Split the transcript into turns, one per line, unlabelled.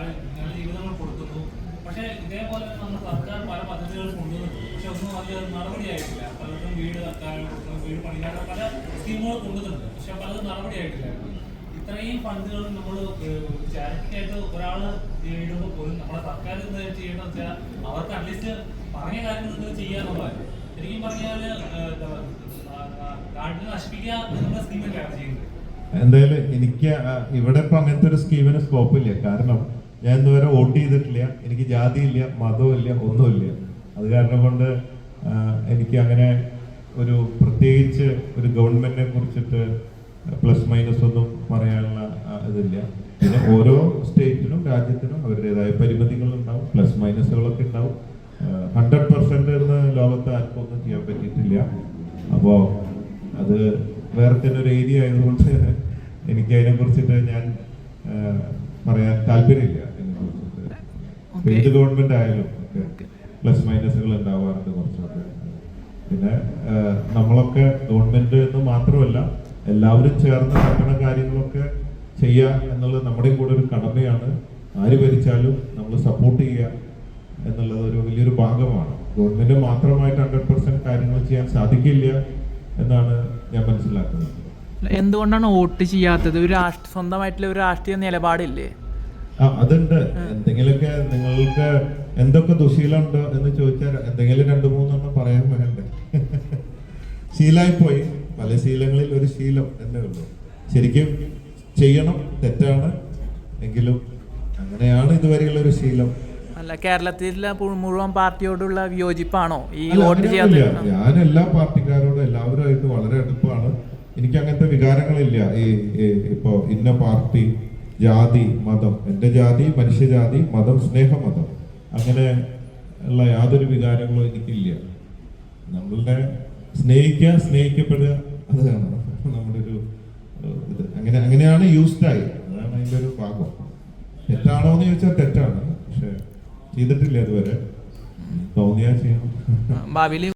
പല ജീവിതങ്ങൾ കൊടുക്കുന്നു. പക്ഷേ ഇതേപോലെ നമ്മുടെ സർക്കാർ പല പദ്ധതികൾ കൊണ്ടുവന്നിട്ടുണ്ട്. പക്ഷെ ഒന്നും അത് നടപടിയായിട്ടില്ല. പലർക്കും വീട് വീട് പണിയാനുള്ള പല സ്കീമുകൾ കൊണ്ടുവന്നിട്ടുണ്ട്. പക്ഷെ പലതും നടപടിയായിട്ടില്ല. ഇത്രയും ഫണ്ടുകൾ നമ്മൾ ചാരിറ്റി ആയിട്ട് ഒരാൾ ചെയ്യുമ്പോൾ പോലും നമ്മുടെ സർക്കാർ എന്താ ചെയ്യണമെന്ന് വെച്ചാൽ അവർക്ക് അറ്റ്ലീസ്റ്റ് പറഞ്ഞ കാര്യങ്ങൾ ചെയ്യാന്നുള്ളതല്ല. ശരിക്കും പറഞ്ഞാൽ നാട്ടിൽ നശിപ്പിക്കുക എന്നുള്ള സ്കീമൊക്കെയാണ് ചെയ്യുന്നത്.
എന്തായാലും എനിക്ക് ഇവിടെ ഇപ്പൊ അങ്ങനത്തെ ഒരു സ്കീമിന് സ്കോപ്പ് ഇല്ല. കാരണം ഞാൻ ഇന്നുവരെ വോട്ട് ചെയ്തിട്ടില്ല. എനിക്ക് ജാതിയില്ല, മതവുമില്ല, ഒന്നുമില്ല. അത് കാരണം കൊണ്ട് എനിക്ക് അങ്ങനെ ഒരു പ്രത്യേകിച്ച് ഒരു ഗവൺമെന്റിനെ കുറിച്ചിട്ട് പ്ലസ് മൈനസ് ഒന്നും പറയാനുള്ള ഇതില്ല. പിന്നെ ഓരോ സ്റ്റേറ്റിനും രാജ്യത്തിനും അവരുടേതായ പരിമിതികൾ ഉണ്ടാവും, പ്ലസ് മൈനസുകളൊക്കെ ഉണ്ടാവും. 100% എന്ന് ലോകത്ത് ആർക്കും ഒന്നും ചെയ്യാൻ പറ്റിയിട്ടില്ല. അപ്പോൾ അത് വേറെ തന്നെ ഒരു ഏരിയ ആയതുകൊണ്ട് എനിക്ക് അതിനെ കുറിച്ചിട്ട് ഞാൻ പറയാൻ താല്പര്യമില്ല. അതിനെ കുറിച്ചിട്ട് ഏത് ഗവൺമെന്റ് ആയാലും ഒക്കെ പ്ലസ് മൈനസുകൾ ഉണ്ടാവാറുണ്ട് കുറച്ചൊക്കെ. പിന്നെ നമ്മളൊക്കെ ഗവൺമെന്റ് എന്ന് മാത്രമല്ല എല്ലാവരും ചേർന്ന് നടക്കുന്ന കാര്യങ്ങളൊക്കെ ചെയ്യുക എന്നുള്ളത് നമ്മുടെയും കൂടെ ഒരു കടമയാണ്. ആര് ഭരിച്ചാലും നമ്മൾ സപ്പോർട്ട് ചെയ്യുക എന്നുള്ളത് ഒരു വലിയൊരു ഭാഗമാണ്. ഗവൺമെന്റ് മാത്രമായിട്ട് 100% കാര്യങ്ങൾ ചെയ്യാൻ സാധിക്കില്ല എന്നാണ് ഞാൻ മനസ്സിലാക്കുന്നത്.
എന്തുകൊണ്ടാണ് വോട്ട് ചെയ്യാത്തത്? ഒരു സ്വന്തമായിട്ടുള്ള ഒരു രാഷ്ട്രീയ നിലപാടില്ലേ?
അതുണ്ട്. എന്തെങ്കിലുമൊക്കെ നിങ്ങൾക്ക് എന്തൊക്കെ ദുശീലമുണ്ടോ എന്ന് ചോദിച്ചാൽ എന്തെങ്കിലും 2-3 പറയാൻ വേണ്ടേ? ശീലമായിപ്പോയി. പല ശീലങ്ങളിൽ ഒരു ശീലം എന്നേ ഉള്ളൂ. ശരിക്കും ചെയ്യണം, തെറ്റാണ് എങ്കിലും അങ്ങനെയാണ് ഇതുവരെയുള്ള ഒരു ശീലം.
അല്ല, കേരളത്തിലെ മുഴുവൻ പാർട്ടിയോടുള്ള വിയോജിപ്പാണോ ഈ വോട്ട് ചെയ്യാൻ?
ഞാൻ എല്ലാ പാർട്ടിക്കാരോടും എല്ലാവരുമായിട്ട് വളരെ അടുപ്പാണ്. എനിക്ക് അങ്ങനത്തെ വികാരങ്ങളില്ല. ഇപ്പോ ഇന്ന പാർട്ടി, ജാതി, മതം, എന്റെ ജാതി മനുഷ്യജാതി, മതം സ്നേഹമതം, അങ്ങനെ ഉള്ള യാതൊരു വികാരങ്ങളും എനിക്കില്ല. നമ്മളുടെ സ്നേഹിക്കുക, സ്നേഹിക്കപ്പെടുക, അതാണ് നമ്മുടെ ഒരു ഇത്. അങ്ങനെയാണ് യൂസ്ഡായി. അതാണ് അതിന്റെ ഒരു ഭാഗം. തെറ്റാണോ എന്ന് ചോദിച്ചാൽ തെറ്റാണ്. പക്ഷെ ചെയ്തിട്ടില്ല അതുവരെ. തോന്നിയാ ചെയ്യണം.
ഭാവിയിൽ